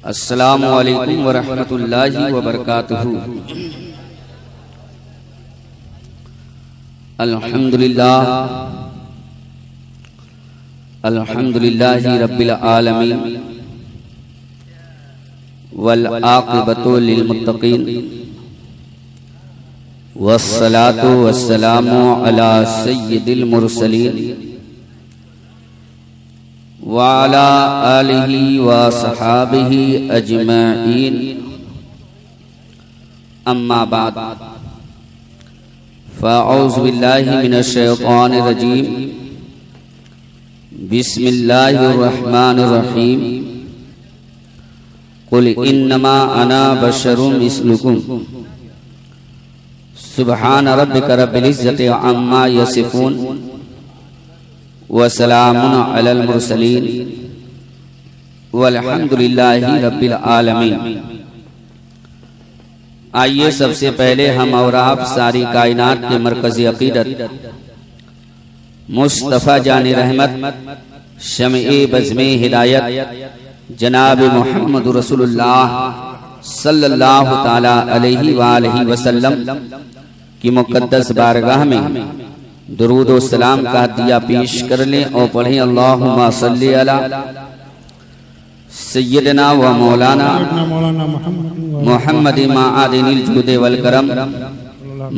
अस्सलामु अलैकुम व रहमतुल्लाहि व बरकातुहू। अल्हम्दुलिल्लाह अल्हम्दुलिल्लाहि रब्बिल आलमीन वल आक़िबतु लिल मुत्तक़ीन वस्सलातु वस्सलामु अला सय्यिदिल मुरसलीन व अला आलिहि व सहाबिहि अजमईन। अम्मा बाद फ़अऊज़ु बिल्लाहि मिनश शैतानिर रजीम। बिस्मिल्लाहिर रहमानिर रहीम। कुल इन्नमा अना बशरुम मिस्लुकुम सुब्हान रब्बिका रब्बिल इज़्ज़ति अम्मा यसिफून व सलामुन अलल मुरसलीन वल्हम्दुलिल्लाहि रब्बिल आलमीन। आइए सबसे पहले हम और आप सारी कायनात के मरकज़ी अक़ीदत मुस्तफ़ा जाने रहमत शम्ए बज़्मे हिदायत जनाब मोहम्मद रसूलुल्लाह सल्लल्लाहु ताला अलैहि वालैहि वसल्लम की मुक़द्दस बारगाह में दुरूद व सलाम का दिया पेश कर लें और पढ़ें अल्लाहुम्मा सल्ली अला सय्यदना व मौलाना मुहम्मद माअदिनिल जुद वल करम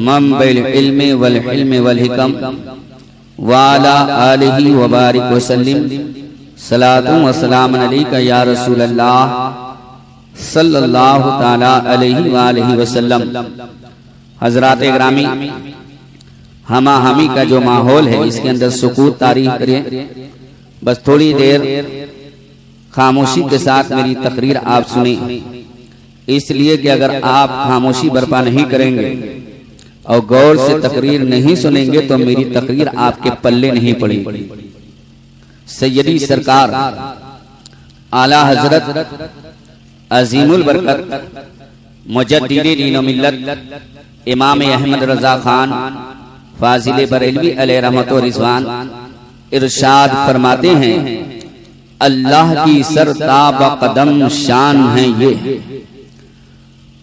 मंबिल इल्म वल हिल्म वल हिकम व अला आलिहि व बारिक व सल्लिम सलातु व सलाम अलैका या रसूल अल्लाह सल्लल्लाहु ताला अलैहि वालैहि वसल्लम। हज़रात ग्रामी, हमा हमी का जो माहौल है इसके अंदर सुकूत तारीख करें। बस थोड़ी देर खामोशी के साथ मेरी तकरीर आप सुने, इसलिए कि अगर आप खामोशी बर्पा नहीं करेंगे और गौर से तकरीर नहीं सुनेंगे तो मेरी तकरीर आपके पल्ले नहीं पड़ेगी। सैयदी सरकार आला हजरत अजीमुल बरकत मुजद्दिदे दीन व मिल्लत इमाम अहमद रजा खान फाजिल बरेलवी अलैहि रहमत व रिज़वान इरशाद फरमाते हैं, अल्लाह की सरताब कदम शान है ये,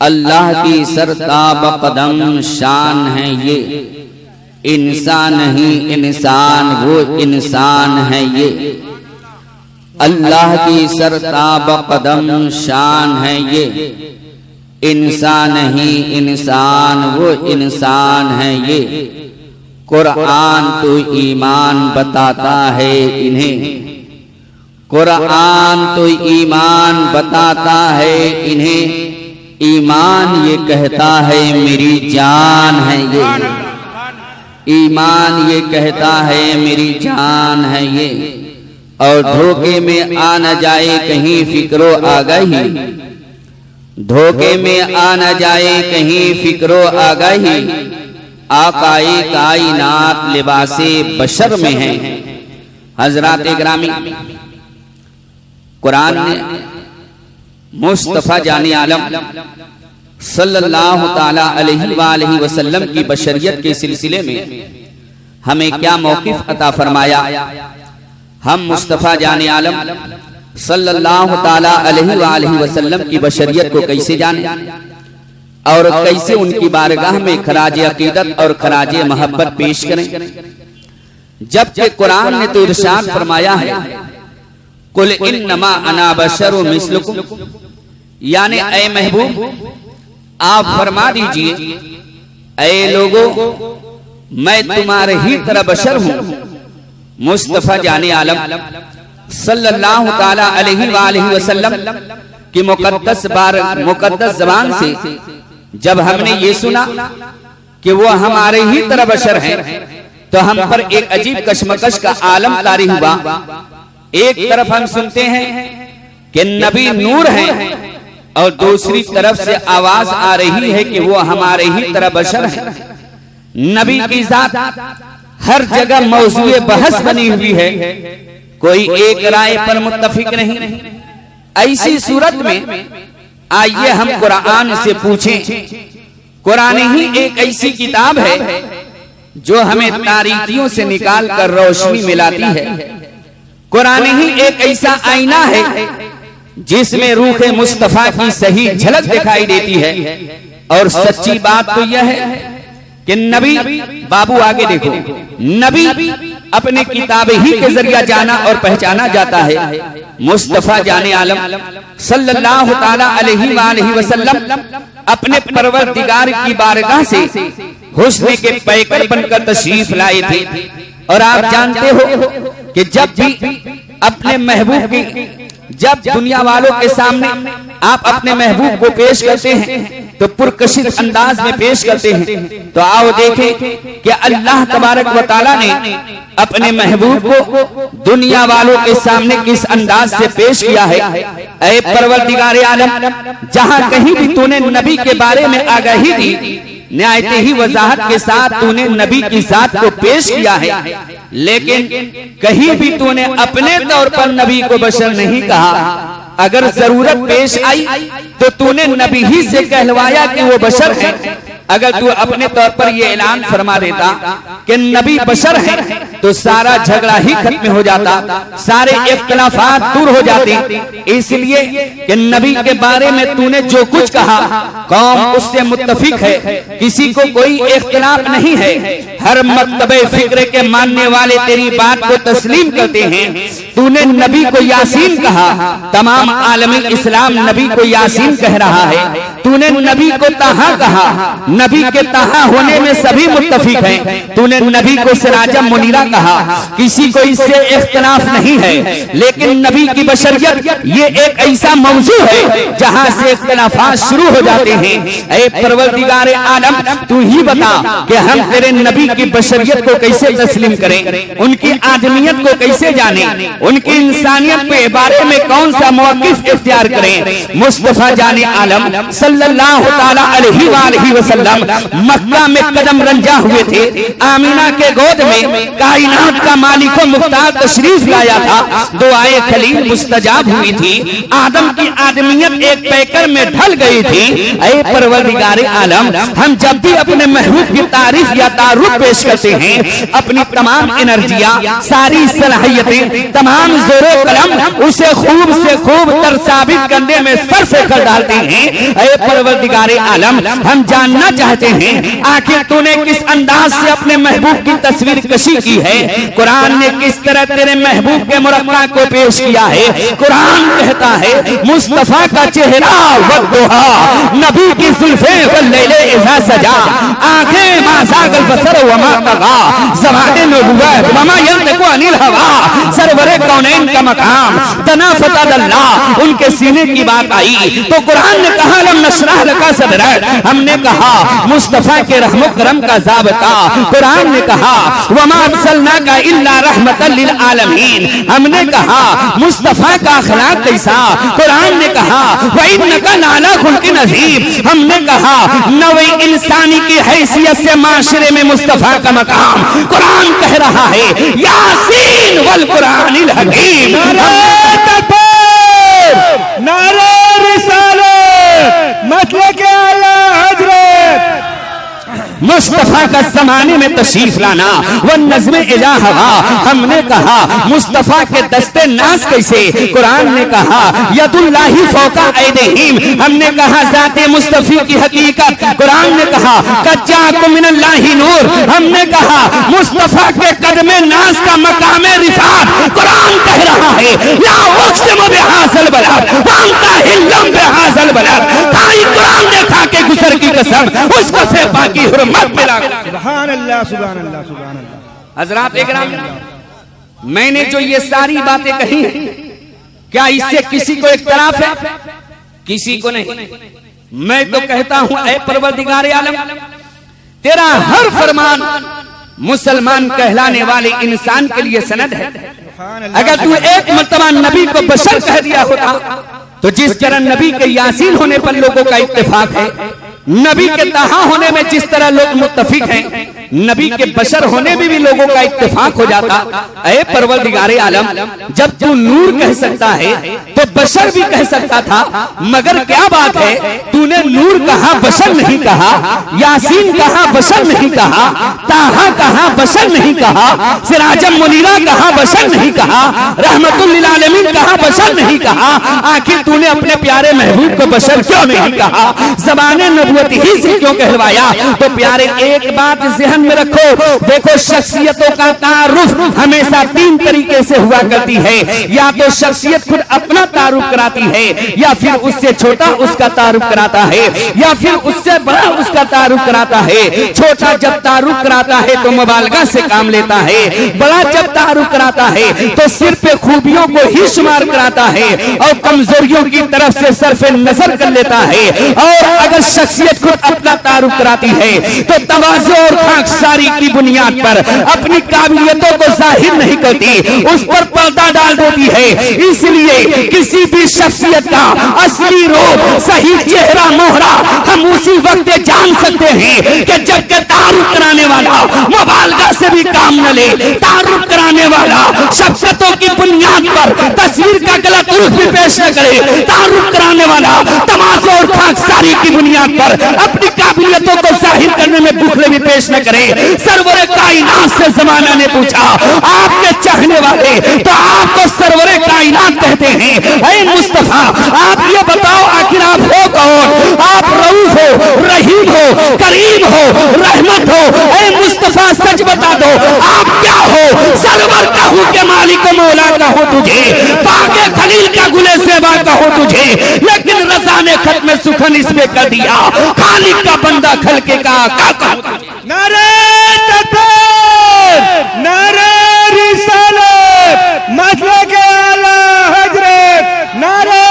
अल्लाह की सरताब कदम शान है ये, इंसान नहीं इंसान वो इंसान है ये। अल्लाह की सरताब कदम शान है ये, इंसान नहीं इंसान वो इंसान है ये। कुरान तो ईमान बताता है इन्हें, कुरान तो ईमान बताता है इन्हें, ईमान ये कहता है मेरी जान है ये, ईमान ये कहता है मेरी जान है ये। और धोखे में आ न जाए कहीं फिक्रो आगाही, धोखे में आ न जाए कहीं फिक्रो आगाही, आकाए कायनात लिबासे बशर में है। हजरात ग्रामी, कुरान ने मुस्तफ़ा जाने आलम सल्लल्लाहु ताला अलैहि वालैहि वसल्लम की बशरियत के सिलसिले में हमें क्या मौक़िफ़ अता फरमाया। हम मुस्तफ़ा जाने आलम सल्लल्लाहु ताला अलैहि वालैहि वसल्लम की बशरियत को कैसे जाने और कैसे उनकी बारगाह में खराज अकीदत और खराज मोहब्बत पेश करें, जबकि कुरान ने तो इरशाद फरमाया है, कुल इन्नमा अना बशरुम मिस्लुकुम, यानी ऐ महबूब आप फरमा दीजिए, ऐ लोगों मैं तुम्हारे ही तरह बशर हूँ। मुस्तफ़ा जाने आलम सल्लल्लाहु ताला अलैहि वालैहि वसल्लम की मुक़द्दस ज़बान से जब हमने ये सुना कि वो हमारे ही तरह बशर हैं तो हम पर एक अजीब कशमकश का आलम तारी हुआ। एक तरफ हम सुनते हैं कि नबी नूर हैं और दूसरी तरफ से आवाज आ रही है कि वो हमारे ही तरह बशर हैं। नबी की जात हर जगह मौज़ूए बहस बनी हुई है, कोई एक राय पर मुत्तफिक नहीं। ऐसी सूरत में आइए हम कुरान से पूछें। कुरान ही एक ऐसी किताब है जो हमें तारीकियों से निकाल कर रोशनी मिलाती है। कुरान ही एक ऐसा आईना है जिसमें रूह मुस्तफा की सही झलक दिखाई देती है। और सच्ची बात तो यह है कि नबी, बाबू आगे देखो, नबी अपने किताब ही के जरिए जाना और पहचाना जाता है। मुस्तफा जाने आलम सल्लल्लाहु ताला अलैहि वसल्लम अपने परवरदिगार की बारगाह से हुस्न के पैकर बनकर तशरीफ लाए थे। और आप जानते हो कि जब भी अपने महबूब की, जब दुनिया वालों के सामने आप अपने महबूब को पेश करते हैं तो पुरकशिश अंदाज में पेश करते हैं। तो आओ देखें कि अल्लाह तबारक व तआला ने अपने महबूब को दुनिया वालों के सामने किस अंदाज से पेश किया है। ऐ परवरदिगार आलम, जहां कहीं भी तूने नबी के बारे में आगाही दी, न्यायते ही वजाहत के साथ तूने नबी की जात को पेश किया है, लेकिन कहीं भी तूने अपने तौर पर नबी को बशर नहीं कहा। अगर जरूरत पेश आई तो तूने नबी ही से कहलवाया कि वो बशर है। अगर तू अपने तौर पर ये ऐलान फरमा देता कि नबी बशर है तो सारा झगड़ा ही खत्म हो जाता, सारे इख्तिलाफात दूर हो जाते। इसलिए कि नबी के बारे में तूने जो कुछ कहा कौम उससे मुत्तफिक है, किसी को कोई इख्तिलाफ नहीं है। हर मर्तबे फिक्र के मानने वाले तेरी बात को तस्लीम करते हैं। तूने नबी को यासीन कहा, तमाम आलमी इस्लाम नबी को यासीन कह रहा है। तूने नबी को ताहा कहा, नबी के ताहा होने में सभी मुत्तफिक हैं। तूने नबी को सिराजम मुनीरा कहा, किसी को इससे इख्तिलाफ नहीं है। लेकिन नबी की बशरियत ये एक ऐसा मौजू है जहां से इख्तिलाफात शुरू हो जाते हैं। ऐ परवरदिगार आलम, तू ही बता कि हम तेरे नबी की बशरियत को कैसे तस्लीम करें, उनकी आदमियत को कैसे जाने, उनकी इंसानियत के बारे में कौन सा मौक़िफ़ इख्तियार करें। मुस्तफा जाने आलम सल्लल्लाहु ताला अलैहि वसल्लम मक्का में कदम रंजा हुए थे। आमीना के गोद में कायनात का मालिक मुख्तार तशरीफ लाया था। दुआए खलील मुस्तजाब हुई थी। आदम की आदमियत एक पैकर में ढल गई थी। ऐ परवरदिगार आलम, हम जब भी अपने महबूब की तारीफ या तारुफ पेश करते हैं, अपनी तमाम एनर्जियां, सारी सलाहियतें, तमाम जोरो कलम उसे खूब से खूब तर साबित करने में सर्फ कर डालते हैं। ऐ परवरदिगार आलम, हम जानना चाहते हैं आखिर तूने किस अंदाज से अपने महबूब की तस्वीर कशी की है। कुरान ने किस तरह तेरे महबूब के मुरक्का को पेश किया है। कुरान कहता है मुस्तफा का चेहरा वद्दुहा, नबी की जुल्फे वल्लैले इज़ा सजा, आंखें मा ज़ागल बसर व मा तगा, ज़माने नबुव्वत व मा यंतिकु अनिल हवा, सरवरे कौनैन का मकाम तना फतदल्लाह, उनके सीने की बात आई तो कुरान ने कहा लम नशरह लका सदरक, हमने कहा मुस्तफा के रहमत करम का ज़ाबता। कुरान ने कहा वमा अरसलनाका इल्ला रहमतल लिल आलमीन, हमने कहा मुस्तफा का अखलाक कैसा। कुरान ने कहा व इन्नका लाला खुल्किन अज़ीम, हमने कहा नवे इंसानी की हैसियत से माशरे में मुस्तफा का मकाम। कुरान कह रहा है यासीन वल कुरानिल हकीम, नारे रिसालत मतलब के आला हजरत मुस्तफा का जमाने में तशरीफ लाना व नज़्मे इला हवा, हमने कहा मुस्तफा के दस्ते नाज कैसे। कुरान ने कहा यदुल्लाहि फौका ऐदिहिम, हमने कहा ज़ाते मुस्तफी की हकीकत। कुरान ने कहा कज्जाकुम मिनल्लाहि नूर, हमने कहा मुस्तफा के कदमे नाज का मकामे रिफात। कुरान कह रहा है ला उक़सिमु बिहाज़ल बलद व अंता हिल्लुम बिहाज़ल बलद, ताई कुरान ने खा के गुजर की कसम उसको से बाकी सुभान अल्लाह सुभान अल्लाह सुभान अल्लाह। हज़रात इकराम, मैंने जो ये सारी बातें कही क्या इससे किसी को इख्तिलाफ है? किसी को नहीं। मैं तो कहता हूं ऐ परवरदिगार आलम, तेरा हर फरमान मुसलमान कहलाने वाले इंसान के लिए सनद है। अगर तू एक मर्तबा नबी को बशर कह दिया होता तो जिस तरह नबी के यासीन होने पर लोगों का इत्तेफाक है, नबी के तहा होने में जिस तरह लोग मुत्तफिक हैं, नबी के बशर होने में भी लोगों का इत्तेफाक हो जाता। ऐ परवरदिगार आलम, जब तू नूर कह सकता है तो बशर भी कह सकता था, मगर क्या बात है, तूने नूर कहा बशर नहीं कहा, यासीन कहा बशर नहीं कहा, ताहा कहा बशर नहीं कहा, सिराजम मुनीरा कहा बशर नहीं कहा, रहमतुल लिल आलमीन कहा बशर नहीं कहा, आखिर तूने अपने प्यारे महबूब को बशर क्यों नहीं कहा, ज़बाने नबुवत ही से क्यों कहलवाया? तो प्यारे एक बात ज़हन में रखो, देखो शख्सियतों का तारुफ हमेशा तीन तरीके से हुआ करती है, या तो शख्सियत खुद अपना तारुफ कराती है, या फिर उससे छोटा उसका तारुफ कराता है, या फिर उससे बड़ा उसका तारुफ कराता है। छोटा जब तारुफ कराता है तो मुबालगा से काम लेता है, बड़ा जब तारुफ कराता है तो सिर्फ खूबियों को ही शुमार कराता है और कमजोरियों की तरफ से सरफे नजर कर लेता है। और अगर शख्सियत खुद अपना तारुफ कराती है तो तवाज़ु और खाकसारी की बुनियाद पर अपनी काबिलियतों को जाहिर नहीं करती, उस पर पर्दा डाल देती है। इसलिए किसी भी शख्सियत का असली रूप, सही चेहरा मोहरा हम उसी वक्त जान सकते हैं कि जब के तारुफ कराने वाला मुबालगा से भी काम न ले, तारुफ कराने वाला शख्सियतों की बुनियाद पर तस्वीर का गलत रूप भी पेश न करे, तारुफ कराने वाला तमाशे और खाकसारी की बुनियाद पर अपनी काबिलियतों को जाहिर करने में बुखले भी पेश न करे। सरवरे कायनात से जमाना ने पूछा, आपके चाहने वाले तो आपको सरवरे कायनात कहते हैं। ऐ मुस्तफा, आप ये बताओ आखिर आप हो कौन? आप रऊफ हो, रहीम हो, करीम हो, रहमत हो? ऐ मुस्तफा सच बता दो, आप क्या हो? सरवर का हूं के मालिक मौला का हो तुझे, पाके खलील का गुले सेवा का हो तुझे, लेकिन रज़ा ने खत्म सुखन इसमें कर दिया, खालिक का बंदा खलके का आका। नारे तकबीर, नारे रिसालत, मसलक आला हजरत, नारे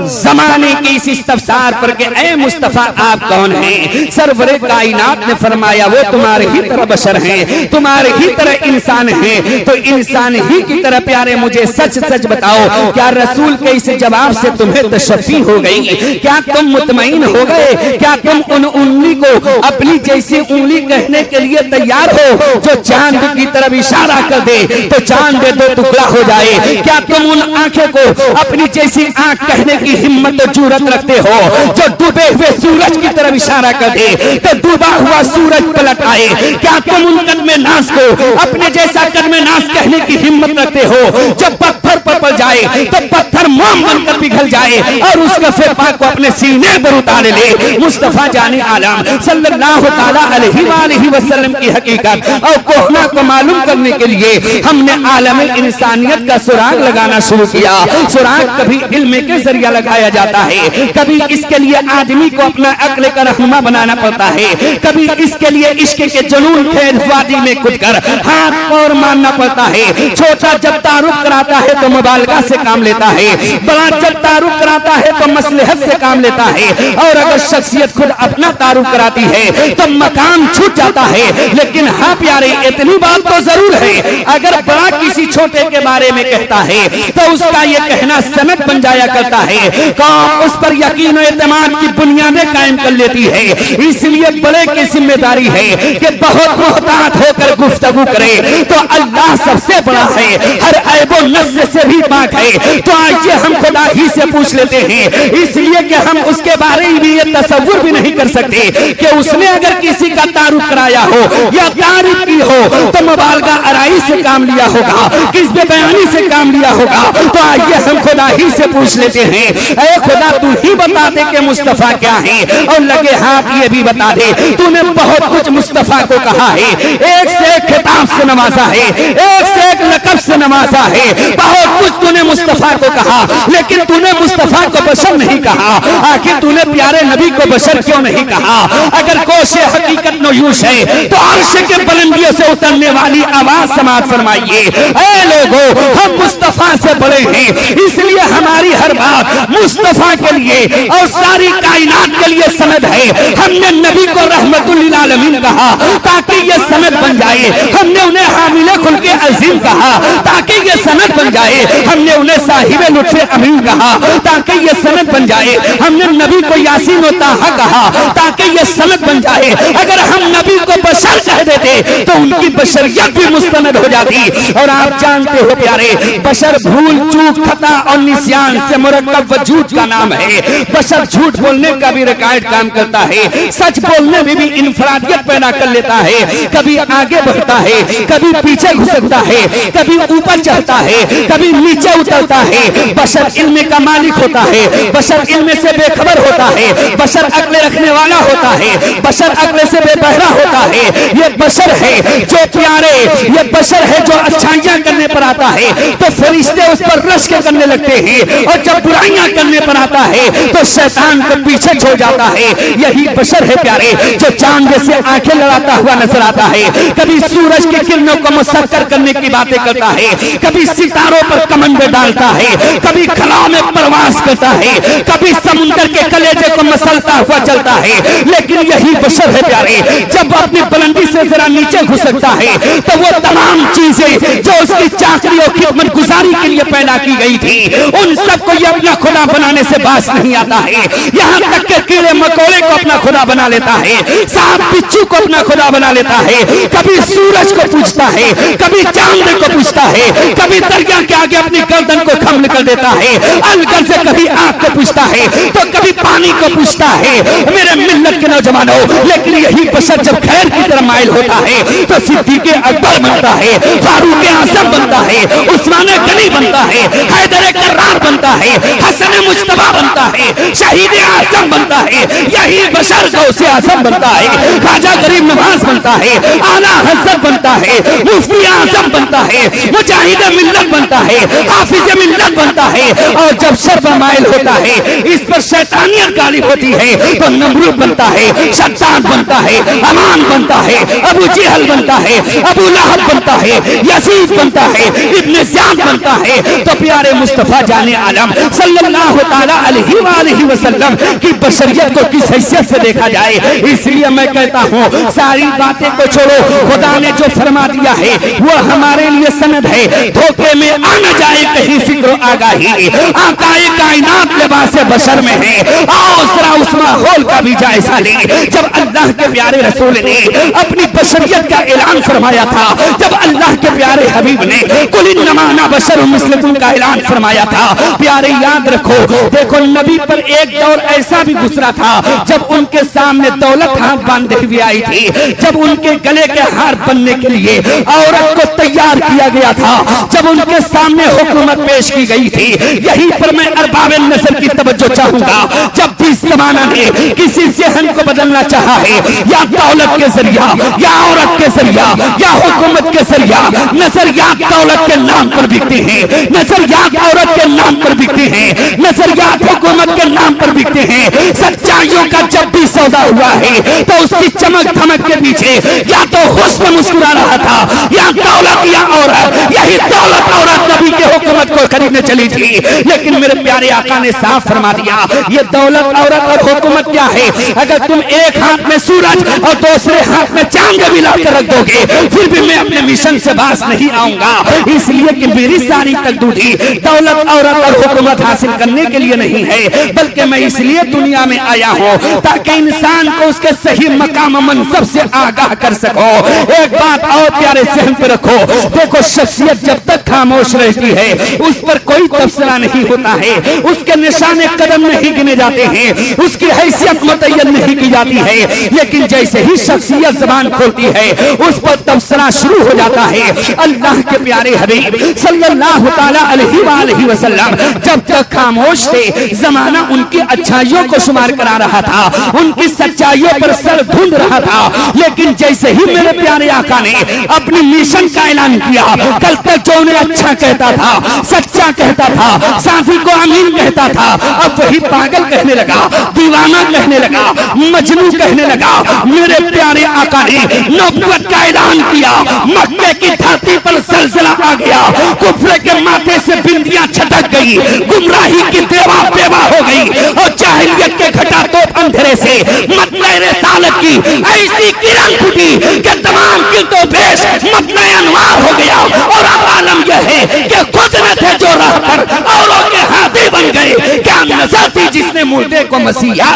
ज़माने के इस इस्तफसार पर के ऐ मुस्तफा आप कौन हैं? सरवरे कायनात ने फरमाया वो तुम्हारे ही तरह बशर हैं, तुम्हारे ही तरह इंसान हैं। तो इंसान ही की तरह प्यारे मुझे सच सच बताओ, क्या रसूल के इस जवाब से तुम्हें तशफ़ी हो गई? क्या तुम मुतमईन हो गए? क्या तुम उन उंगली को अपनी जैसी उंगली कहने के लिए तैयार हो जो चांद की तरफ इशारा कर दे तो चांद दे दो टुकड़ा हो जाए? क्या तुम उन आंखें को अपनी जैसी आंख कहने की हिम्मत और जुर्रत रखते हो जो डूबे हुए सूरज की तरफ इशारा कर दे तो डूबा हुआ सूरज पलट आए? क्या तुम उन कदमे नाज को अपने जैसा कदमे नाज कहने की हिम्मत रखते हो जब पत्थर पर पड़ जाए तो पत्थर मोम बनकर पिघल जाए और उस कफे पाक को अपने सीने पर उतार ले? मुस्तफा जाने आलम सल्लल्लाहु ताला अलैहि वसल्लम की हकीकत और कोहना को मालूम करने के लिए हमने आलम इंसानियत का सुराग लगाना शुरू किया। सुराग कभी इल्म के जरिया लगाया जाता है, कभी इसके लिए आदमी को अपना अक्ल का रहनुमा बनाना पड़ता है, कभी इसके लिए इश्क के जुनून वादी में खुद कर हाथ और मानना पड़ता है। छोटा जब तारुफ कराता है तो मुबालगा से काम लेता है, बड़ा जब तारुफ कराता है तो मसलहत से काम लेता है, और अगर शख्सियत खुद अपना तारुफ कराती है तो मकाम छूट जाता है। लेकिन हाँ प्यारे, इतनी बात तो जरूर है, अगर बड़ा किसी छोटे के बारे में कहता है तो उसका ये कहना सनद बन जाया करता है, कौम उस पर यकीन और एतमाद की बुनियादें कायम कर लेती है। इसलिए बड़े की जिम्मेदारी है कि बहुत मोहतात होकर गुफ्तगू करे तो अल्लाह सबसे बड़ा है, हर ऐबो नज़्र से भी पाक है। तो आइए हम खुदा ही से पूछ लेते हैं, इसलिए कि हम उसके बारे में ये तसव्वुर भी नहीं कर सकते कि उसने अगर किसी का तारुफ कराया हो या तारीफ की हो तो मुबालगा अराई से काम लिया होगा, किस बयानी से काम लिया होगा। तो आइए हम खुदा ही से पूछ लेते हैं, ऐ खुदा तू ही बता दे कि मुस्तफा क्या है, और लगे हाथ ये भी बता दे तूने बहुत कुछ मुस्तफा को कहा है, एक से एक खिताब से नवाजा है, एक से एक लक़ब से नवाजा है, बहुत कुछ तूने मुस्तफा को कहा, लेकिन तूने मुस्तफा को बशर नहीं कहा। आखिर तूने प्यारे नबी को बशर क्यों नहीं कहा? अगर कोशे हकीकत नयूश है तो अर्श के बुलंदियों से उतरने वाली आवाज समाअत फरमाइए, ऐ लोगों हम मुस्तफा से बड़े हैं, इसलिए हमारी हर बात मुस्तफा के लिए और सारी कायनात के लिए सनद है। हमने नबी को रहमतुल लिल आलमीन कहा ताकि ये सनद बन जाए, हमने उन्हें हामिले खुल्के अजीम कहा ताकि ये सनद बन जाए, हमने उन्हें साहिबे लुत्फ़े अमीन कहा ताकि ये सनद बन जाए। हमने नबी को यासीन व ताहा कहा ताकि ये सनद बन जाए। अगर हम नबी को बशर कह देते तो उनकी बशरियत भी मुस्तनद हो जाती। और आप जानते हो प्यारे, बशर भूल चूक खता और निस्यान से मुरक्कब वजूद का नाम है। बशर झूठ बोलने का भी रिकॉर्ड काम करता है, सच बोलने में भी इनफरादियत पैदा कर लेता है। कभी आगे बढ़ता है, कभी पीछे घुसकता है, कभी ऊपर चढ़ता है, कभी नीचे उतरता है। बशर इल्म का मालिक होता है, बशर इल्म से बेखबर होता है, बशर अक्ल रखने वाला होता है, बशर अक्ल से बेबहरा होता है। ये बशर है जो प्यारे, ये बशर है जो अच्छाइयां करने पर आता है तो फरिश्ते उस पर रश्क करने लगते हैं, और जब बुराइयां करने पर आता है तो शैतान को पीछे छोड़ जाता है। यही बशर है प्यारे जो चांद जैसे आंखें लड़ाता हुआ नजर आता है, कभी सूरज की किरणों को मुसक्कर करने की बातें करता है, कभी सितारों पर कमंडे डालता है, कभी खलाओं में प्रवास करता है, कभी समुद्र के कलेजे को मसलता हुआ चलता है। लेकिन यही बशर है प्यारे, जब अपनी बुलंदी से जरा नीचे घुसकता है तो वो तमाम चीजें जो उसकी चाकरी और खिदमत गुजारी के लिए पैदा की गई थी उन सबको ये अपना खुदा बनाने से बास नहीं आता है। यहाँ तक के कीड़े मकोड़े को अपना खुदा बना लेता है, सांप बिच्छू को अपना खुदा बना लेता है, कभी सूरज को पूछता है, कभी चांद को पूछता है, कभी दरिया के आगे अपनी गर्दन को खम्ल कर देता है, अलगर से कभी आग को पूछता है तो कभी पानी को पूछता है। मेरे मिल्लत के नौजवानों, लेकिन यही बशर जब खैर की तरफ माइल होता है तो सिद्दीक़ अकबर बनता है, फारूक आज़म बनता है, उस्मान गनी बनता है, हैदर कर्रार बनता है, हसन मुज्तबा बनता है, शहीद आज़म बनता है। यही बशर गौसे आज़म बनता है, ख्वाजा गरीब नवाज बनता है, आला हज़रत बनता है, मुफ्ती आज़म बनता है, मुजाहिद मिल्लत बनता है, हाफिज मिल्लत बनता है। और जब शर माइल होता है, इस पर शैतानियत गालिब होती है तो नमरूद बनता है, शद्दाद बनता है, अमान बनता है, अबू जहल बनता है, अबू लहब बनता है, यजीद बनता है, इब्न ज़ियाद बनता है। तो प्यारे मुस्तफा जाने आलम सल्लल्लाहु ताला अलैहि वसल्लम की बशरियत को किस हैसियत से देखा जाए। इसलिए मैं कहता हूँ सारी बातें को छोड़ो, खुदा ने जो फरमा दिया है वो हमारे लिए सनद है। धोखे में आना जाए कहीं फिक्र आगाही, आकाए कायनात लिबास बशर में है। आओ जरा उस माहौल का भी जायजा ले जब अल्लाह के प्यारे रसूल ने अपनी बशरियत का ऐलान फरमाया था, जब अल्लाह के प्यारे हबीब ने कुल इन्नमा अना बशरुम मिस्लुकुम का ऐलान फरमाया था। प्यारे याद रखो, देखो नबी पर एक दौर ऐसा भी गुजरा था जब उनके सामने दौलत हाथ बांधे हुए आई थी, जब उनके गले के हार बनने के लिए औरत को तैयार किया गया था, जब उनके सामने हुकूमत पेश की गई थी। यहीं पर मैं अरबाब नजर की तवज्जो चाहूंगा, जब भी जमाना ने किसी ज़हन को बदलना चाहा है, या दौलत के जरिया, या औरत के जरिया, या हुकूमत के जरिया, नजरियात दौलत के नाम पर बिकते हैं, नजरियात औरत के नाम पर बिकते हैं, नजरियात हुकूमत के नाम पर बिकते हैं। सच्चाइयों का जब भी सौदा हुआ है तो उसकी चमक धमक के पीछे या तो हुस्न मुस्कुरा रहा था, या दौलत या औरत। यही दौलत औरत नबी के हुकूमत को खरीदने चली थी। लेकिन मेरे प्यारे आका ने साफ फरमा दिया, ये दौलत औरत और हुकूमत क्या है? अगर तुम एक हाथ में सूरज और दूसरे हाथ में चांद भी लाकर रख दोगे फिर भी मैं अपने मिशन से बाज नहीं आऊंगा। इसलिए कि मेरी सारी तकदीरी दौलत औरत और हुकूमत हासिल करने के लिए नहीं है, बल्कि मैं इसलिए दुनिया में आया हूँ ताकि इंसान को उसके सही मकाम मनसब से आगाह कर सको। एक बात और प्यारे सहन पे रखो, देखो शख्सियत जब तक खामोश रहती है उस पर कोई तबसरा नहीं होता है, उसके निशाने कदम नहीं गिने जाते हैं, उसकी हैसियत मुतय्यन नहीं की जाती है। लेकिन जैसे ही शख्सियत जबान खोलती है उस पर तबसरा शुरू हो जाता है। अल्लाह के प्यारे हबीब सल्लल्लाहु ताला अलैहि वसल्लम जब तक खामोश थे, जमाना उनकी अच्छाइयों को शुमार करा रहा था, उनकी सच्चाइयों पर सर धुंध रहा था। लेकिन जैसे ही मेरे प्यारे आका ने अपनी मिशन का ऐलान किया, कल तक जो उन्हें अच्छा कहता था, सच्चा कहता था, साथी को अमीन कहता था, अब वही पागल कहने लगा, दीवाना कहने लगा, मजनू कहने लगा। मेरे प्यारे आका ने नबुवत का ऐलान किया, मक्के की धरती पर जलजला आ गया, कुफ्र के माथे से बिंदियां छटक गई, गुमराही की देवा बेवा हो गई, और जाहिलियत के घटातोप अंधेरे से मतलब रिसालत की ऐसी किरण फूटी कि तमाम किरतो पेश मतलब अनवार हो गया। और अब आलम यह है कि खुद में थे जो राह पर औरों के हाथी बन गए। क्या नजर थी जिसने मुर्दे को मसीहा।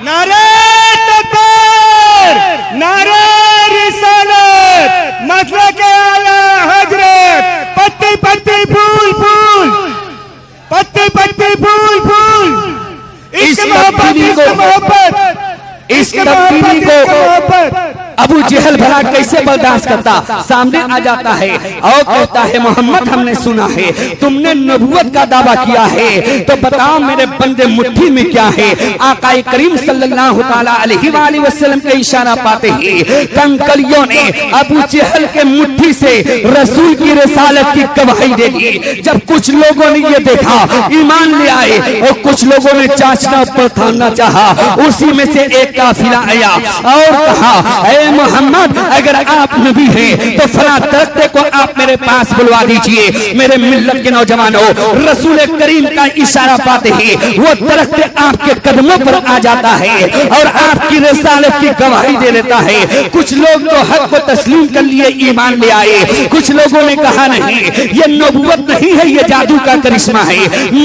नारे तकबीर, नारे रिसालत, मसलक आला हजरत, पत्ती पत्ती फूल फूल, पत्ती पत्ती फूल फूल, इस मोहब्बत, इस तब्दीली को अबू जहल भला कैसे बर्दाश्त करता। सामने आ जाता है और कहता है मोहम्मद हमने सुना है तुमने नबूवत का दावा किया है, तो बताओ मेरे बंदे मुट्ठी में क्या है। आकाए करीम सल्लल्लाहु ताला अलैहि वसल्लम का इशारा पाते ही कंकलियों ने अबू जहल के मुट्ठी से रसूल की रिसालत की गवाही दे दी। जब कुछ लोगों ने ये देखा ईमान ले आए और कुछ लोगों ने चाचना पड़तालना चाहा। उसी में से एक काफिला आया और कहा ऐ मोहम्मद अगर आप नबी हैं तो फला दरख्त को आप मेरे पास बुलवा दीजिए। मेरे मिल्लत के नौजवानों, रसूल करीम का इशारा पाते ही वो दरख्त आपके कदमों पर आ जाता है और आपकी रिसालत की गवाही दे देता है। कुछ लोग तो हक को तस्लीम कर लिए ईमान ले आए, कुछ लोगों ने कहा नहीं ये नबूवत नहीं है, ये जादू का करिश्मा है।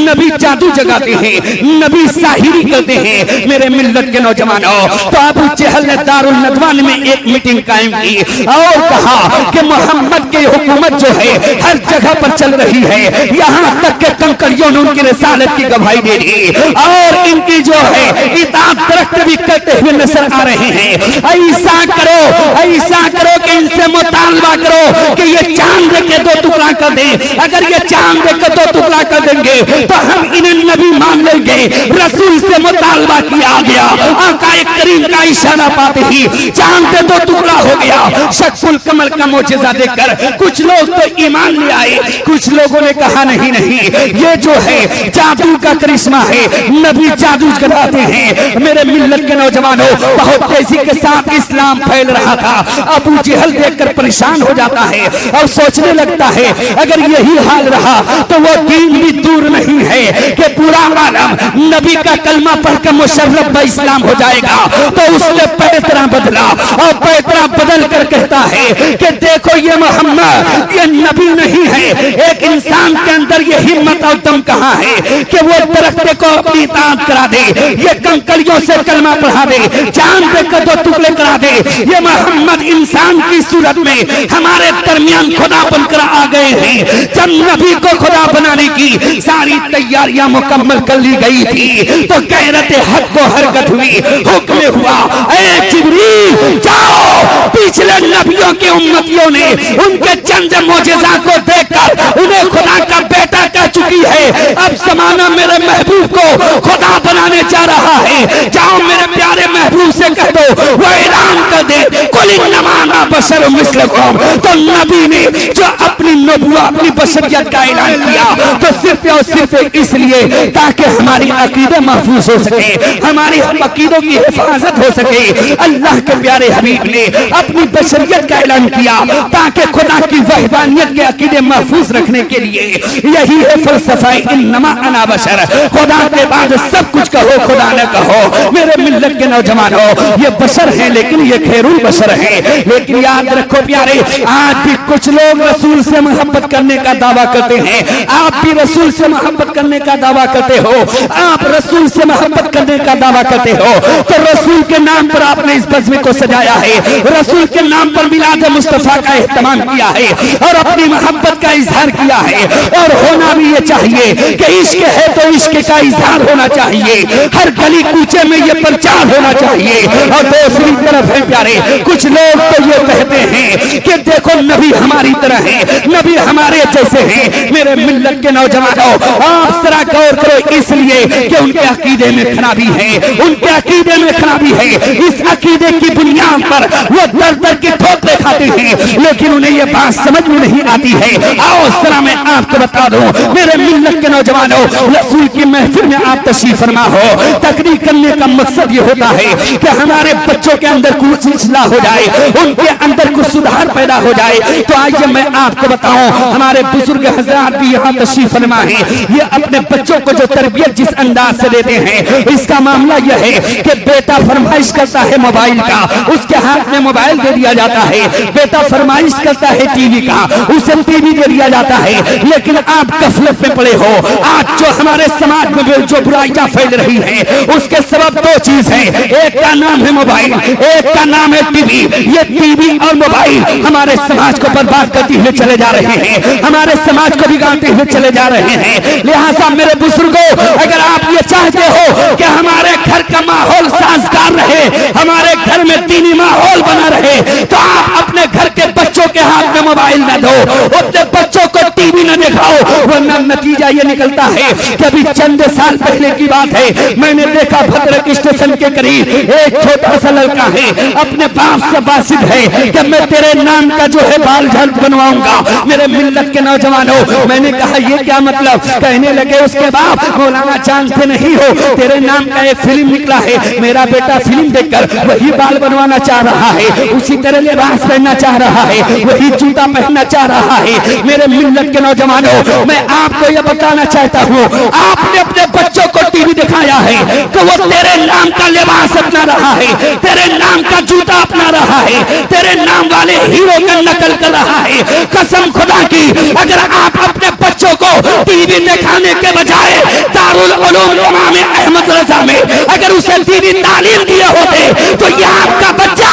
नबी जादू जगाते हैं, नबी साहिरी करते हैं। मेरे मिल्लत के नौजवानों, तो अबू जहल ने दारुल नदवान में एक मीटिंग कायम की और कहा कि मोहम्मद की हुकूमत जो है हर जगह पर चल रही है, यहाँ तक के कंकरियों ने उनकी रिसालत की गवाही दे दी और इनकी जो है इताअत दरख्त भी करते हुए नजर आ रहे हैं। ऐसा करो कि इनसे मुतालबा करो कि ये चांद के दो टुकड़ा कर दे। अगर ये चांद के दो टुकड़ा कर देंगे तो हम इन्हें नबी मान लेंगे। रसूल से मुतालबा किया गया, आकाए करीम का इशारा पाते ही चांद पे दो टुकड़ा हो गया। शक्कुल कमल का मोजेज़ा देखकर कुछ लोग तो ईमान ले आए, कुछ लोगों ने कहा नहीं नहीं ये जो है जादू का करिश्मा है, नबी जादू कराते हैं। मेरे मिल्लत के नौजवानों, बहुत तेजी के साथ इस्लाम फैल रहा था। अबू जहल देखकर परेशान हो जाता है और सोचने लगता है अगर यही हाल रहा तो वो दीन भी दूर नहीं है कि पूरा आलम नबी का कलमा पढ़कर मुशर्रफ ब इस्लाम हो जाएगा। तो उसने पैतरा बदला और पैतरा बदल कर कहता है कि देखो ये मोहम्मद ये नबी नहीं है, एक इंसान के अंदर ये हिम्मत और दम कहाँ है कि वो दरख्त को अपनी इताअत करा दे, ये कंकरियों से कलमा पढ़ा दे, चांद देकर दो टुकड़े करा दे। ये मोहम्मद इंसान की सूरत में हमारे दरमियान खुदा बनकर आ गए हैं। जब नबी को खुदा बनाने की सारी तैयारियां मुकम्मल कर ली गई थी तो गैरत हक को हरकत हुई, हुक्म हुआ ऐ जिब्रील जाओ। पिछले नबियों के उम्मतियों ने उनके चंद मोजेज़ा को देखकर उन्हें खुदा का बेटा कह चुकी है। अब ज़माना मेरे महबूब को खुदा बनाने जा रहा है। जाओ मेरे प्यारे महबूब से कह दो वो ऐलान कर दे कुल इन्नमा अना बशर मिस्लकुम। तो नबी ने जो अपनी नबुव्वत अपनी बशरियत का ऐलान किया तो सिर्फ और सिर्फ इसलिए ताकि हमारी अकीदे महफूज हो सके, हमारी अकीदों की हिफाजत हो सके। अल्लाह के प्यारे हबीब ने अपनी बशरियत का ऐलान किया ताकि खुदा की वहदानियत के अकीदे महफूज रखने के लिए। यही है फलसफा इन्नमा अना बशर, खुदा के बाद सब कुछ कहो खुदा न कहो। मेरे मिल्लत के नौजवानों, ये बशर है लेकिन ये खैरुल बशर है। लेकिन याद रखो प्यारे, आज भी कुछ लोग रसूल से मोहब्बत करने का दावा करते हैं। आप भी रसूल से मोहब्बत करने का दावा करते हो, आप रसूल से मोहब्बत करने का दावा करते हो तो रसूल के नाम पर आपने इस बज़्म को सजाया है, रसूल के नाम पर मिलाद मुस्तफा का एहतमाम किया है और अपनी मोहब्बत का इजहार किया है। और होना भी ये चाहिए कि इश्क है तो इश्क का इजहार होना चाहिए, हर गली कूचे में ये प्रचार होना चाहिए। और दूसरी तरफ है प्यारे, कुछ लोग तो ये कहते हैं कि देखो नबी हमारी तरह है, नबी हमारे जैसे हैं। मेरे मिल्लत के नौजवानों, आप जरा गौर करो, इसलिए कि उनके अकीदे में खराबी है, उनके अकीदे में खराबी है। इस अकीदे की बुनियाद पर वो दर दर के ठोकरे खाते हैं, लेकिन उन्हें ये बात समझ में नहीं आती है। आओ जरा मैं आपको बता दूं, मेरे मिल्लत के नौजवानों, रसूल की महफिल में आप तशरीफ फरमा हो, तकरीर करने का मकसद ये होता है कि हमारे बच्चों के अंदर कुछ इस्लाह हो जाए, उनके अंदर कुछ सुधार पैदा हो जाए। तो आइए मैं आपको बताऊं, हमारे बुजुर्ग हजरात भी यहाँ तशरीफ फरमा है। ये अपने बच्चों को जो तरबियत जिस अंदाज से देते हैं, इसका मामला यह है कि बेटा फरमाइश करता है मोबाइल का, उसके हाथ में मोबाइल दे दिया जाता है। बेटा फरमाइश करता है टीवी का, उसे टीवी दे दिया जाता है। लेकिन आप गफलत में पड़े हो। आज जो हमारे समाज में जो बुराइयां फैल रही हैं, उसके सबब दो चीज है। एक का नाम है मोबाइल, एक का नाम है टीवी। ये टीवी और मोबाइल हमारे समाज को बर्बाद करते हुए चले जा रहे हैं, हमारे समाज को बिगाड़ते हुए चले जा रहे हैं। लिहाजा मेरे बुजुर्गों, अगर आप ये चाहते हो कि हमारे घर का माहौल साजगार रहे, हमारे घर में दीनी माहौल बना रहे, तो आप अपने घर के बच्चों के हाथ में मोबाइल न दो, अपने बच्चों को टीवी न दिखाओ, वरना नतीजा ये निकलता है कि अभी चंद साल पहले की बात है, मैंने देखा भद्रक स्टेशन के करीब एक छोटा सा लड़का है, अपने बाप से बासित है कि मैं तेरे नाम का जो है बाल झड़ बनवाऊंगा। मेरे मिल्लत के नौजवानों, मैंने कहा ये क्या मतलब? कहने लगे उसके बाप, मौलाना जानते नहीं हो, तेरे नाम का एक फिल्म निकला है, मेरा बेटा फिल्म देखकर वही बाल बनवाना चाह रहा है, उसी तरह लिबास पहनना चाह रहा है, वही जूता पहनना चाह रहा है। मेरे मिल्लत के नौजवानों, मैं आपको यह बताना चाहता हूँ, आपने अपने बच्चों को टीवी दिखाया है कि वो तेरे नाम का लिबास अपना रहा है, तेरे नाम का जूता अपना रहा है, तेरे नाम वाले हीरो का नकल कर रहा है। कसम खुदा की, अगर आप अपने बच्चों को टीवी दिखाने के बजाय दारुल उलूम इमाम अहमद रजा में अगर उसे टीवी तालीम दिए होते, तो ये आपका बच्चा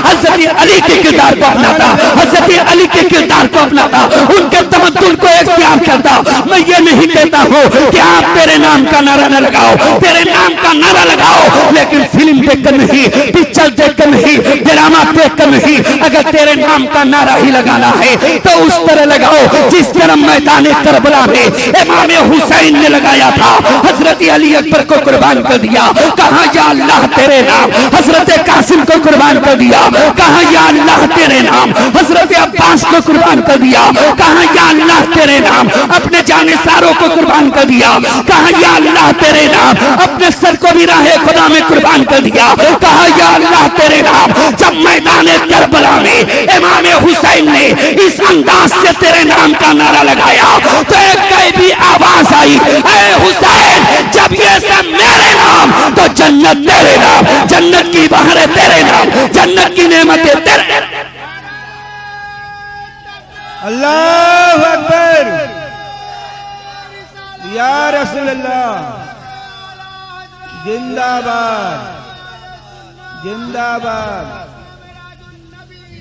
हजरत अली के किरदार को अपनाता, हजरत अली के किरदार को अपनाता, उनके तमद्दुन को इख्तियार करता। मैं ये नहीं कहता हूँ कि आप तेरे नाम का नारा न लगाओ, तेरे नाम का नारा लगाओ, लेकिन फिल्म देखकर नहीं, पिक्चर देखकर नहीं, ड्रामा देखकर नहीं, अगर तेरे नाम का नारा ही लगाना है तो उस तरह लगाओ जिस तरह मैदान करबला में इमाम हुसैन ने लगाया था, हजरत अली अकबर को कुर्बान कर दिया, कहा या अल्लाह तेरे नाम, हजरत कासिम को कुर्बान कर दिया, कहा या अल्लाह तेरे नाम, हजरत अब्बास को कुर्बान कर दिया, कहा या अल्लाह तेरे नाम, अपने जानेसारों को कुर्बान कर दिया, कहा या अल्लाह तेरे नाम, अपने सर को भी राहे खुदा में कुर्बान कर दिया, कहा या अल्लाह तेरे नाम। जब मैदान करबला में इमाम हुसैन ने इस अंदाज से तेरे नाम का नारा लगाया, तो एक कैदी आवाज आई, ऐ हुसैन, जब ये सब मेरे नाम तो जन्नत तेरे नाम, जन्नत की बहारें तेरे नाम, जन्नत की नेमतें तेरे। अल्लाहु अकबर, या रसूल अल्लाह, जिंदाबाद जिंदाबाद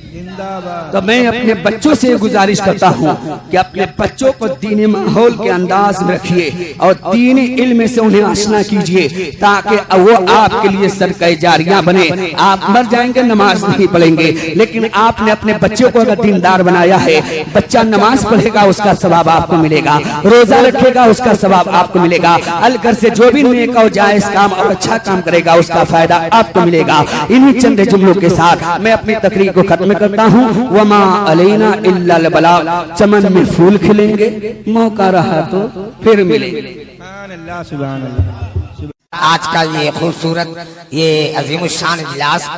जिंदाबाद। तो मैं अपने बच्चों से गुजारिश करता हूँ कि अपने बच्चों को दीनी माहौल के अंदाज में रखिए और दीनी इल्म से उन्हें आशना कीजिए, ताकि वो आपके लिए सदका जारिया बने। आप मर जाएंगे, नमाज नहीं पढ़ेंगे, लेकिन आपने अपने बच्चों को अगर दीनदार बनाया है, बच्चा नमाज पढ़ेगा उसका सवाब आपको मिलेगा, रोजा रखेगा उसका सवाब आपको मिलेगा, अलगर से जो भी नेक और जायज काम और अच्छा काम करेगा उसका फायदा आपको मिलेगा। इन्हीं चंद जुमलों के साथ मैं अपनी तकरीर को खत्म करता हूँ। वमा अलैना इल्लल बलाग, चमन में फूल खिलेंगे, मौका रहा तो फिर मिलेंगे। सुभान अल्लाह, सुभान अल्लाह। आज का ये खूबसूरत, ये अजीमुशान इजलास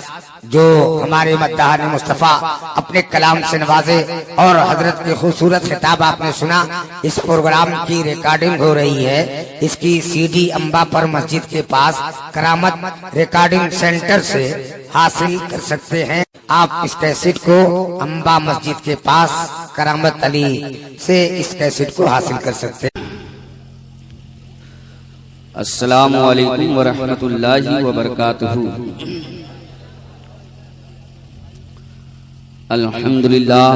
जो हमारे मद्दाहर मुस्तफ़ा अपने कलाम से नवाजे और हजरत की खूबसूरत खिताब आपने सुना, इस प्रोग्राम की रिकॉर्डिंग हो रही है। इसकी सीडी अंबा पर मस्जिद के पास करामत रिकॉर्डिंग सेंटर से हासिल कर सकते हैं। आप इस कैसेट को अंबा मस्जिद के पास करामत अली से इस कैसेट को हासिल कर सकते हैं। अस्सलामु अलैकुम व रहमतुल्लाहि व बरकातुहू। अल्हम्दुलिल्लाह